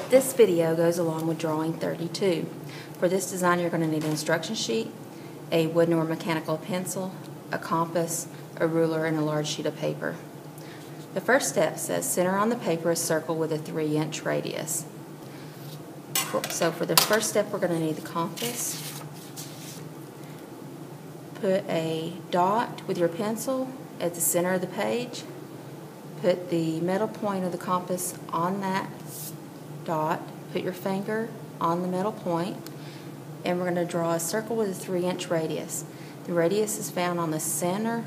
This video goes along with drawing 32. For this design, you're going to need an instruction sheet, a wooden or mechanical pencil, a compass, a ruler, and a large sheet of paper. The first step says center on the paper a circle with a 3-inch radius. So for the first step, we're going to need the compass. Put a dot with your pencil at the center of the page. Put the middle point of the compass on that dot. Put your finger on the middle point, and we're going to draw a circle with a 3-inch radius. The radius is found on the center,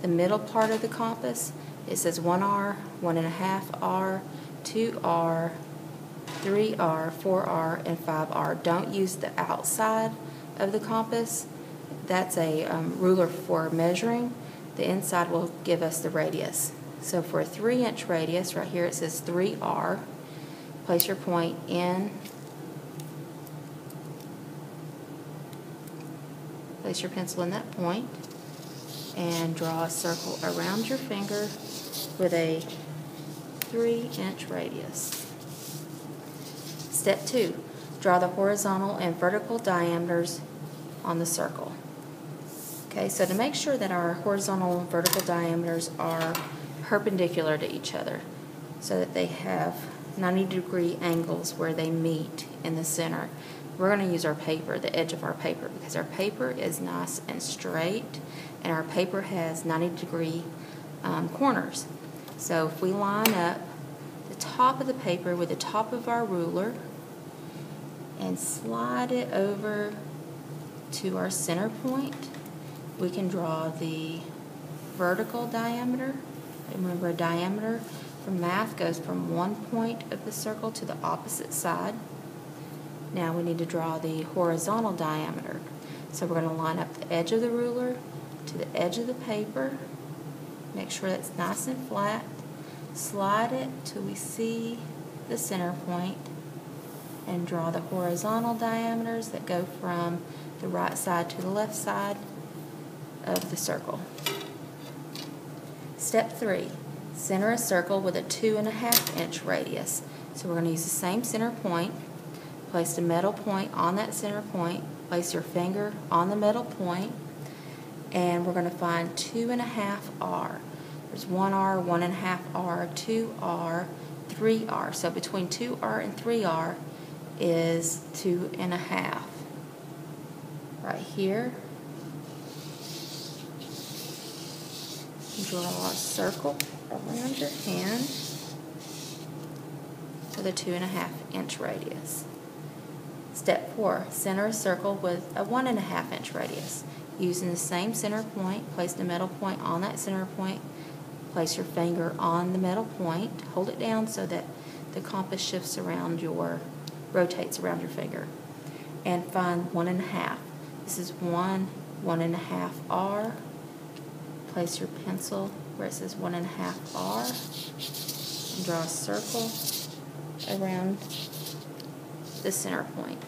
the middle part of the compass. It says 1R, 1.5R, 2R, 3R, 4R, and 5R. Don't use the outside of the compass. That's a ruler for measuring. The inside will give us the radius. So for a 3-inch radius, right here it says 3R. Place your point in. Place your pencil in that point and draw a circle around your finger with a 3-inch radius. Step 2. Draw the horizontal and vertical diameters on the circle. Okay, so to make sure that our horizontal and vertical diameters are perpendicular to each other, so that they have 90-degree angles where they meet in the center, we're going to use our paper, the edge of our paper, because our paper is nice and straight, and our paper has 90-degree corners. So if we line up the top of the paper with the top of our ruler and slide it over to our center point, we can draw the vertical diameter. Remember, a diameter from math goes from one point of the circle to the opposite side. Now we need to draw the horizontal diameter. So we're going to line up the edge of the ruler to the edge of the paper. Make sure that's nice and flat. Slide it till we see the center point and draw the horizontal diameters that go from the right side to the left side of the circle. Step 3. Center a circle with a 2.5-inch radius. So we're going to use the same center point. Place the middle point on that center point. Place your finger on the middle point, and we're going to find 2.5R. There's 1R, 1.5R, 2R, 3R. So between 2R and 3R is 2.5. Right here. Draw a circle around your hand with a 2.5-inch radius. Step 4. Center a circle with a 1.5-inch radius. Using the same center point, place the middle point on that center point. Place your finger on the middle point. Hold it down so that the compass shifts around rotates around your finger. And find 1.5. This is 1.5R. Place your pencil where it says 1.5R and draw a circle around the center point.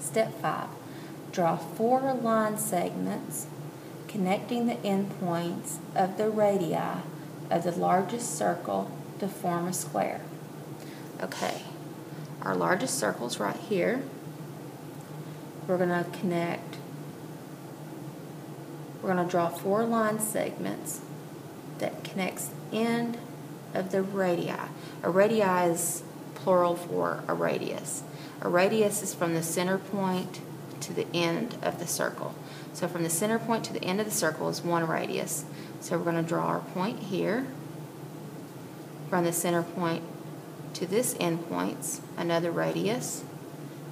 Step 5. Draw 4 line segments connecting the endpoints of the radii of the largest circle to form a square. Okay, our largest circle's right here. We're going to draw 4 line segments that connects the end of the radii. A radii is plural for a radius. A radius is from the center point to the end of the circle. So from the center point to the end of the circle is 1 radius. So we're going to draw our point here. From the center point to this end point's another radius.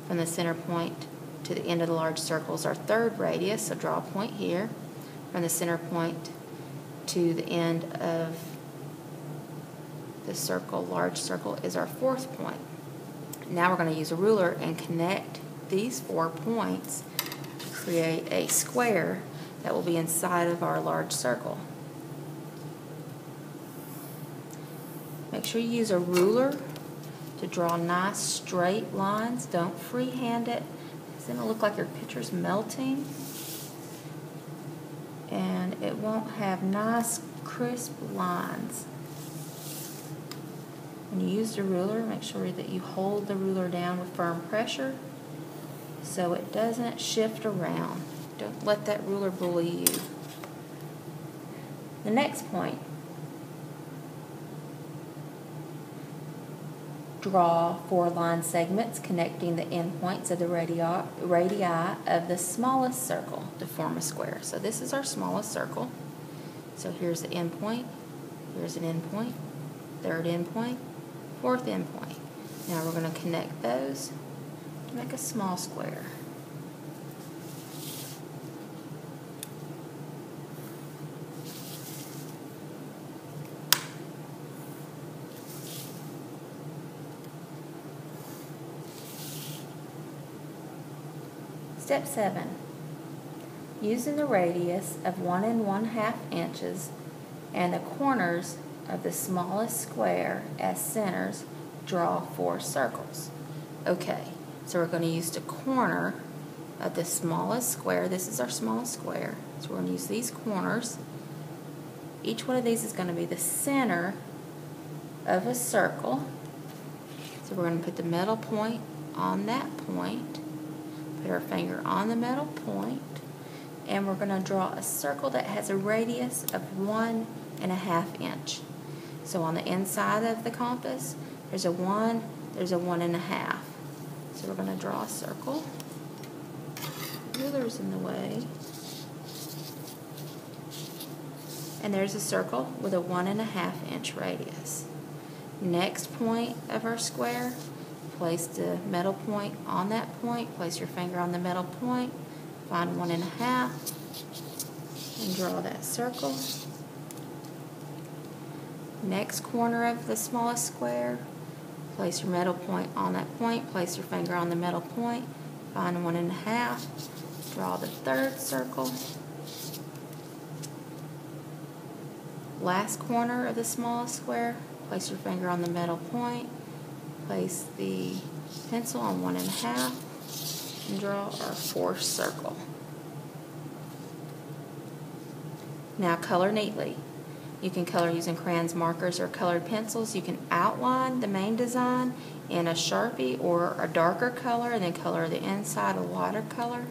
From the center point to the end of the large circle is our 3rd radius, so draw a point here. From the center point to the end of the circle, large circle, is our 4th point. Now we're going to use a ruler and connect these 4 points to create a square that will be inside of our large circle. Make sure you use a ruler to draw nice straight lines. Don't freehand it. It's going to look like your picture's melting, and it won't have nice crisp lines. When you use the ruler, make sure that you hold the ruler down with firm pressure so it doesn't shift around. Don't let that ruler bully you. The next point, draw 4 line segments connecting the endpoints of the radii of the smallest circle to form a square. So this is our smallest circle. So here's the endpoint, here's an endpoint, third endpoint, fourth endpoint. Now we're going to connect those to make a small square. Step 7. Using the radius of 1 1/2 inches and the corners of the smallest square as centers, draw 4 circles. Okay, so we're going to use the corner of the smallest square. This is our smallest square. So we're going to use these corners. Each one of these is going to be the center of a circle. So we're going to put the middle point on that point. Put our finger on the middle point, and we're going to draw a circle that has a radius of 1 1/2 inch. So on the inside of the compass, there's a 1, there's a 1 1/2. So we're going to draw a circle. The ruler's in the way. And there's a circle with a 1 1/2 inch radius. Next point of our square, place the middle point on that point, place your finger on the middle point, find 1 1/2, and draw that circle. Next corner of the smallest square, place your middle point on that point, place your finger on the middle point, find 1 1/2, draw the third circle. Last corner of the smallest square, place your finger on the middle point, place the pencil on 1 1/2, and draw our fourth circle. Now color neatly. You can color using crayons, markers, or colored pencils. You can outline the main design in a Sharpie or a darker color and then color the inside a lighter color.